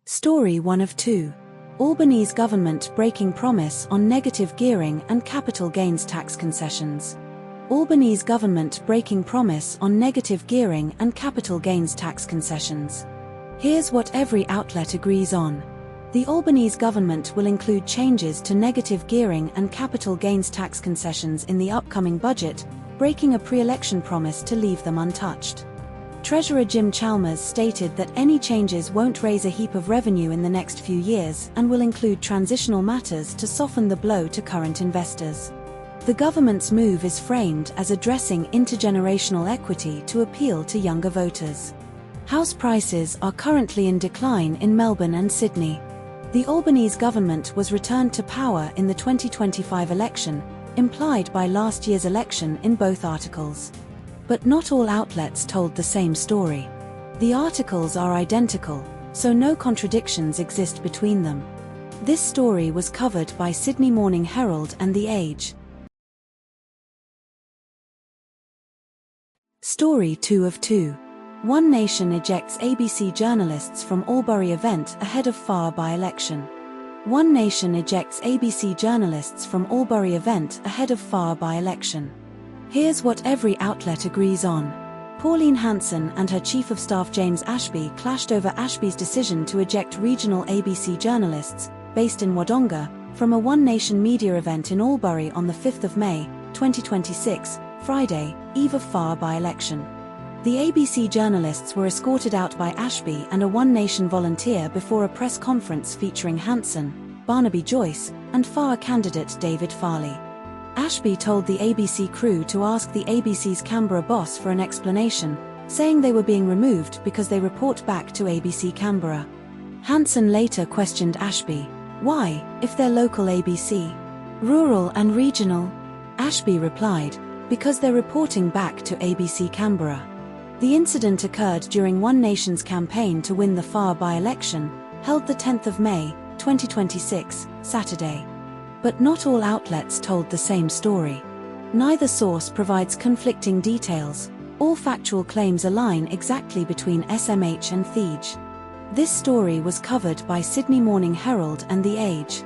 Story 1 of 2. Albanese government breaking promise on negative gearing and capital gains tax concessions. Albanese government breaking promise on negative gearing and capital gains tax concessions. Here's what every outlet agrees on. The Albanese government will include changes to negative gearing and capital gains tax concessions in the upcoming budget, breaking a pre-election promise to leave them untouched. Treasurer Jim Chalmers stated that any changes won't raise a heap of revenue in the next few years and will include transitional matters to soften the blow to current investors. The government's move is framed as addressing intergenerational equity to appeal to younger voters. House prices are currently in decline in Melbourne and Sydney. The Albanese government was returned to power in the 2025 election, implied by last year's election in both articles. But not all outlets told the same story. The articles are identical, so no contradictions exist between them. This story was covered by Sydney Morning Herald and The Age. Story 2 of 2. One Nation ejects ABC journalists from Albury event ahead of FAR by-election. One Nation ejects ABC journalists from Albury event ahead of FAR by-election. Here's what every outlet agrees on. Pauline Hanson and her Chief of Staff James Ashby clashed over Ashby's decision to eject regional ABC journalists, based in Wodonga, from a One Nation media event in Albury on the 5th of May, 2026, Friday, eve of FAR by-election. The ABC journalists were escorted out by Ashby and a One Nation volunteer before a press conference featuring Hanson, Barnaby Joyce, and FAR candidate David Farley. Ashby told the ABC crew to ask the ABC's Canberra boss for an explanation, saying they were being removed because they report back to ABC Canberra. Hanson later questioned Ashby, "Why, if they're local ABC? Rural and regional?" Ashby replied, "Because they're reporting back to ABC Canberra." The incident occurred during One Nation's campaign to win the FAR by-election, held the 10th of May, 2026, Saturday. But not all outlets told the same story. Neither source provides conflicting details. All factual claims align exactly between SMH and Thege. This story was covered by Sydney Morning Herald and The Age.